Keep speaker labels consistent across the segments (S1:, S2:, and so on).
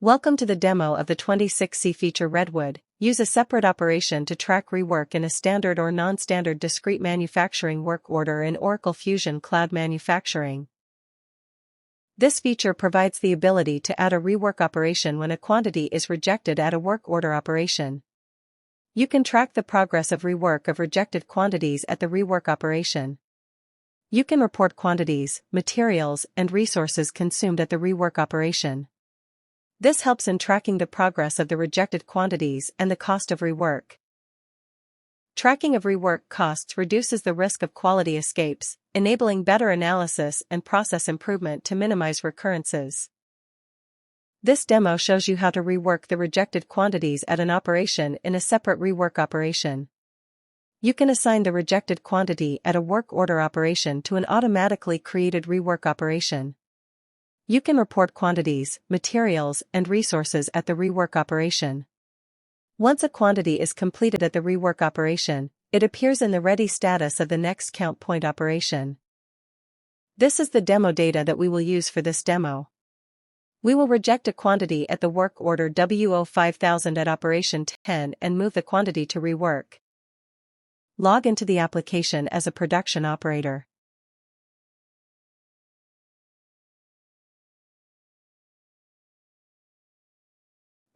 S1: Welcome to the demo of the 26C feature Redwood. Use a separate operation to track rework in a standard or non-standard discrete manufacturing work order in Oracle Fusion Cloud Manufacturing. This feature provides the ability to add a rework operation when a quantity is rejected at a work order operation. You can track the progress of rework of rejected quantities at the rework operation. You can report quantities, materials, and resources consumed at the rework operation. This helps in tracking the progress of the rejected quantities and the cost of rework. Tracking of rework costs reduces the risk of quality escapes, enabling better analysis and process improvement to minimize recurrences. This demo shows you how to rework the rejected quantities at an operation in a separate rework operation. You can assign the rejected quantity at a work order operation to an automatically created rework operation. You can report quantities, materials, and resources at the rework operation. Once a quantity is completed at the rework operation, it appears in the ready status of the next count point operation. This is the demo data that we will use for this demo. We will reject a quantity at the work order WO5000 at operation 10 and move the quantity to rework. Log into the application as a production operator.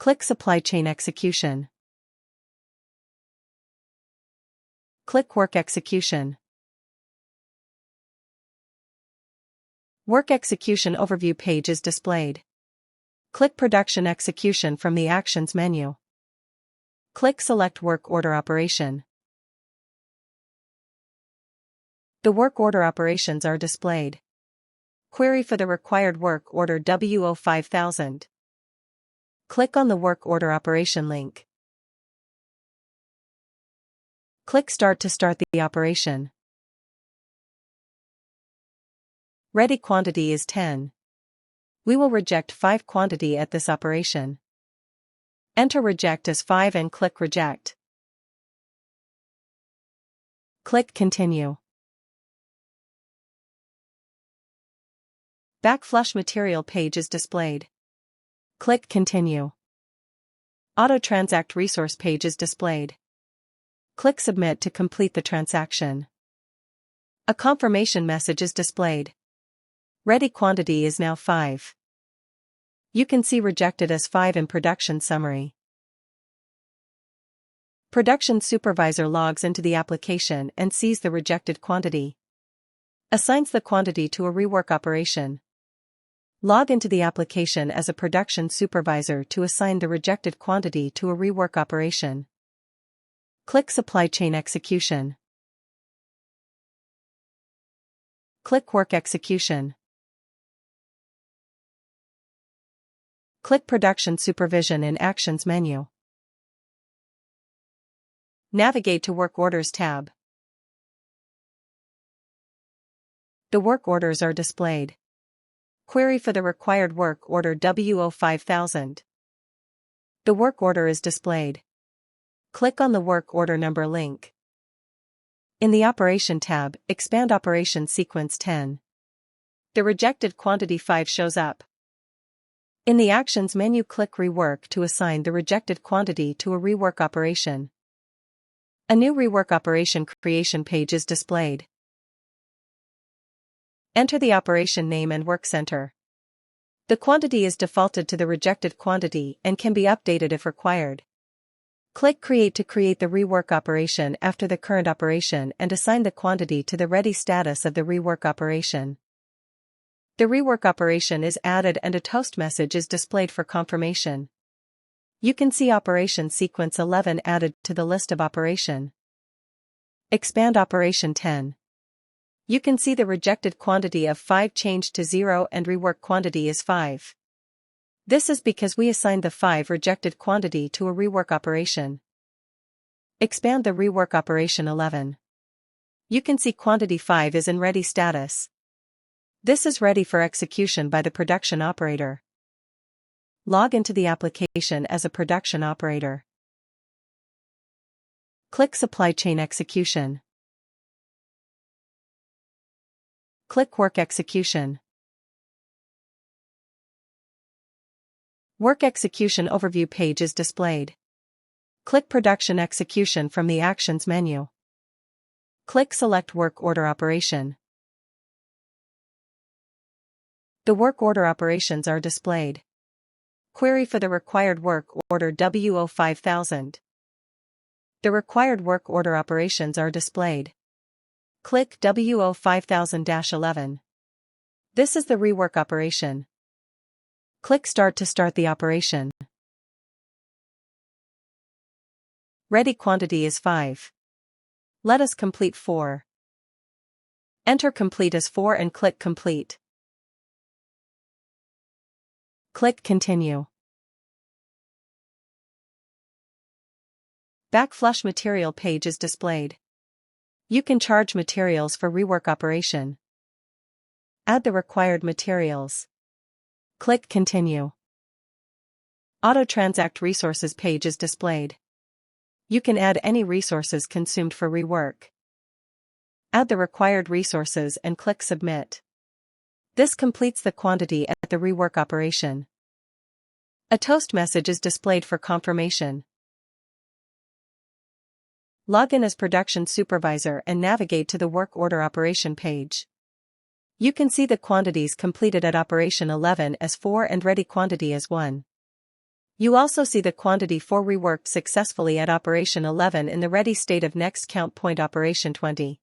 S1: Click Supply Chain Execution. Click Work Execution. Work Execution Overview page is displayed. Click Production Execution from the Actions menu. Click Select Work Order Operation. The work order operations are displayed. Query for the required work order WO5000. Click on the work order operation link. Click Start to start the operation. Ready quantity is 10. We will reject 5 quantity at this operation. Enter reject as 5 and click Reject. Click Continue. Back Flush Material page is displayed. Click Continue. Auto Transact Resource page is displayed. Click Submit to complete the transaction. A confirmation message is displayed. Ready quantity is now 5. You can see rejected as 5 in Production Summary. Production Supervisor logs into the application and sees the rejected quantity. Assigns the quantity to a rework operation. Log into the application as a production supervisor to assign the rejected quantity to a rework operation. Click Supply Chain Execution. Click Work Execution. Click Production Supervision in Actions menu. Navigate to Work Orders tab. The work orders are displayed. Query for the required work order WO5000. The work order is displayed. Click on the work order number link. In the Operation tab, expand Operation Sequence 10. The rejected quantity 5 shows up. In the Actions menu, click Rework to assign the rejected quantity to a rework operation. A new rework operation creation page is displayed. Enter the operation name and work center. The quantity is defaulted to the rejected quantity and can be updated if required. Click Create to create the rework operation after the current operation and assign the quantity to the ready status of the rework operation. The rework operation is added and a toast message is displayed for confirmation. You can see Operation Sequence 11 added to the list of operation. Expand Operation 10. You can see the rejected quantity of 5 changed to 0 and rework quantity is 5. This is because we assigned the 5 rejected quantity to a rework operation. Expand the rework operation 11. You can see quantity 5 is in ready status. This is ready for execution by the production operator. Log into the application as a production operator. Click Supply Chain Execution. Click Work Execution. Work execution overview page is displayed. Click Production Execution from the Actions menu. Click Select Work Order Operation. The work order operations are displayed. Query for the required work order WO5000. The required work order operations are displayed. Click WO5000-11. This is the rework operation. Click Start to start the operation. Ready quantity is 5. Let us complete 4. Enter complete as 4 and click Complete. Click Continue. Back flush material page is displayed. You can charge materials for rework operation. Add the required materials. Click Continue. Auto Transact Resources page is displayed. You can add any resources consumed for rework. Add the required resources and click Submit. This completes the quantity at the rework operation. A toast message is displayed for confirmation. Log in as production supervisor and navigate to the work order operation page. You can see the quantities completed at operation 11 as 4 and ready quantity as 1. You also see the quantity for reworked successfully at operation 11 in the ready state of next count point operation 20.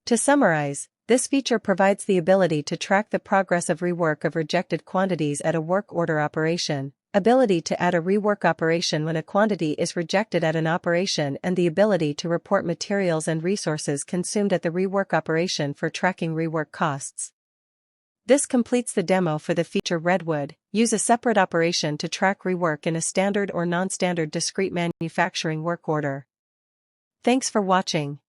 S1: To summarize, this feature provides the ability to track the progress of rework of rejected quantities at a work order operation, ability to add a rework operation when a quantity is rejected at an operation, and the ability to report materials and resources consumed at the rework operation for tracking rework costs. This completes the demo for the feature Redwood. Use a separate operation to track rework in a standard or non-standard discrete manufacturing work order. Thanks for watching.